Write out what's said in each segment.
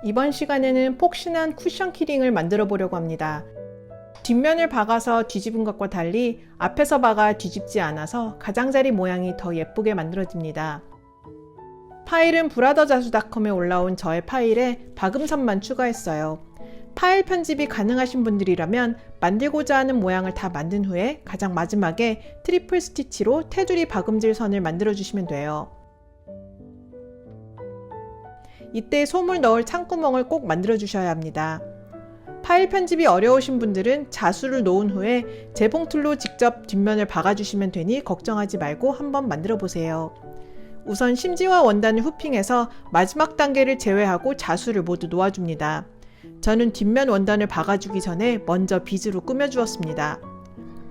이번 시간에는 폭신한 쿠션 키링을 만들어 보려고 합니다. 뒷면을 박아서 뒤집은 것과 달리 앞에서 박아 뒤집지 않아서 가장자리 모양이 더 예쁘게 만들어집니다. 파일은 브라더자수닷컴에 올라온 저의 파일에 박음선만 추가했어요. 파일 편집이 가능하신 분들이라면 만들고자 하는 모양을 다 만든 후에 가장 마지막에 트리플 스티치로 테두리 박음질 선을 만들어 주시면 돼요. 이때 솜을 넣을 창구멍을 꼭 만들어 주셔야 합니다. 파일 편집이 어려우신 분들은 자수를 놓은 후에 재봉틀로 직접 뒷면을 박아주시면 되니 걱정하지 말고 한번 만들어 보세요. 우선 심지와 원단을 후핑해서 마지막 단계를 제외하고 자수를 모두 놓아줍니다. 저는 뒷면 원단을 박아주기 전에 먼저 비즈로 꾸며주었습니다.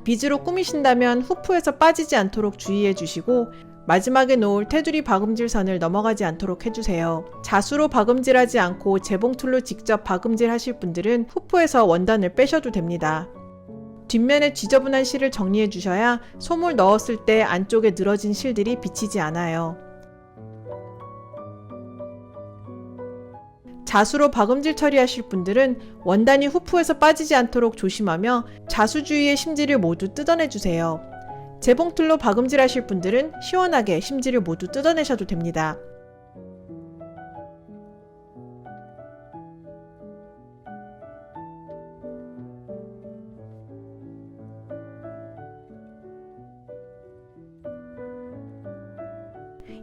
비즈로 꾸미신다면 후프에서 빠지지 않도록 주의해 주시고 마지막에 놓을 테두리 박음질 선을 넘어가지 않도록 해주세요. 자수로 박음질하지 않고 재봉틀로 직접 박음질 하실 분들은 후프에서 원단을 빼셔도 됩니다. 뒷면에 지저분한 실을 정리해 주셔야 솜을 넣었을 때 안쪽에 늘어진 실들이 비치지 않아요. 자수로 박음질 처리하실 분들은 원단이 후프에서 빠지지 않도록 조심하며 자수 주위의 심지를 모두 뜯어내 주세요. 재봉틀로 박음질 하실 분들은 시원하게 심지를 모두 뜯어내셔도 됩니다.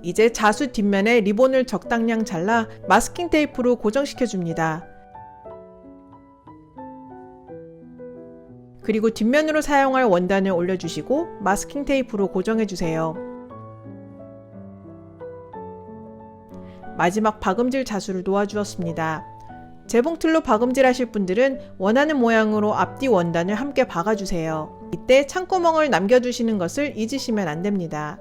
이제 자수 뒷면에 리본을 적당량 잘라 마스킹 테이프로 고정시켜 줍니다. 그리고 뒷면으로 사용할 원단을 올려주시고 마스킹 테이프로 고정해주세요. 마지막 박음질 자수를 놓아주었습니다. 재봉틀로 박음질 하실 분들은 원하는 모양으로 앞뒤 원단을 함께 박아주세요. 이때 창구멍을 남겨두시는 것을 잊으시면 안됩니다.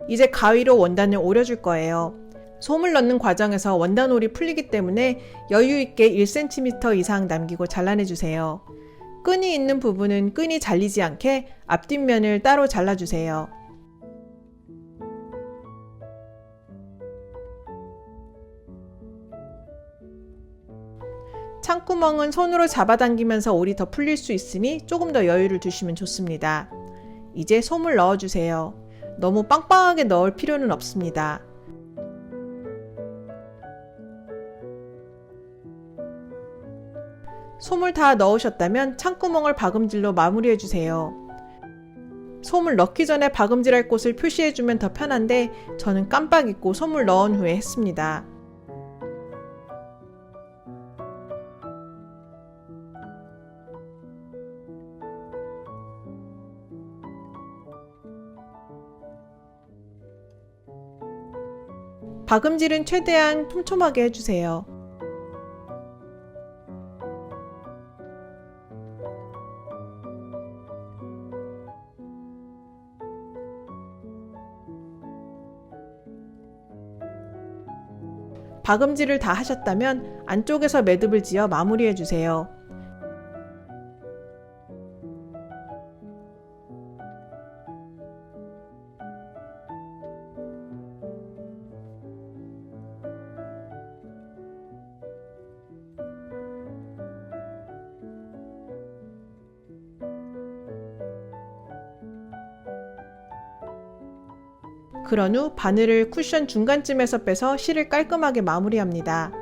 이제 가위로 원단을 오려줄 거예요. 솜을 넣는 과정에서 원단올이 풀리기 때문에 여유있게 1cm 이상 남기고 잘라내주세요. 끈이 있는 부분은 끈이 잘리지 않게 앞뒷면을 따로 잘라주세요. 창구멍은 손으로 잡아당기면서 올이 더 풀릴 수 있으니 조금 더 여유를 두시면 좋습니다. 이제 솜을 넣어주세요. 너무 빵빵하게 넣을 필요는 없습니다. 솜을 다 넣으셨다면 창구멍을 박음질로 마무리해주세요. 솜을 넣기 전에 박음질할 곳을 표시해주면 더 편한데 저는 깜빡 잊고 솜을 넣은 후에 했습니다. 박음질은 최대한 촘촘하게 해주세요. 박음질을 다 하셨다면 안쪽에서 매듭을 지어 마무리해주세요. 그런 후 바늘을 쿠션 중간쯤에서 빼서 실을 깔끔하게 마무리합니다.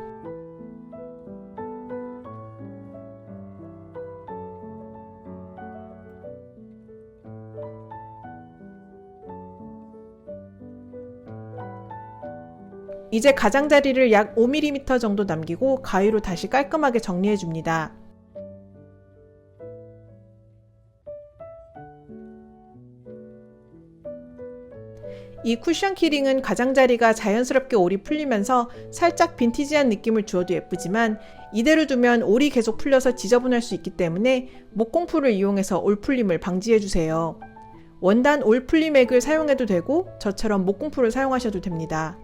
이제 가장자리를 약 5mm 정도 남기고 가위로 다시 깔끔하게 정리해 줍니다. 이 쿠션 키링은 가장자리가 자연스럽게 올이 풀리면서 살짝 빈티지한 느낌을 주어도 예쁘지만 이대로 두면 올이 계속 풀려서 지저분할 수 있기 때문에 목공풀을 이용해서 올 풀림을 방지해주세요. 원단 올 풀림 액을 사용해도 되고 저처럼 목공풀을 사용하셔도 됩니다.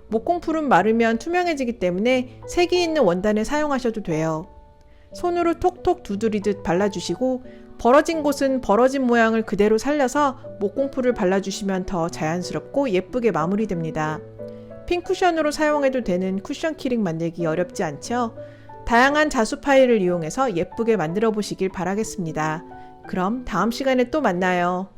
목공풀은 마르면 투명해지기 때문에 색이 있는 원단을 사용하셔도 돼요. 손으로 톡톡 두드리듯 발라주시고 벌어진 곳은 벌어진 모양을 그대로 살려서 목공풀을 발라주시면 더 자연스럽고 예쁘게 마무리됩니다. 핀 쿠션으로 사용해도 되는 쿠션 키링 만들기 어렵지 않죠? 다양한 자수 파일을 이용해서 예쁘게 만들어 보시길 바라겠습니다. 그럼 다음 시간에 또 만나요.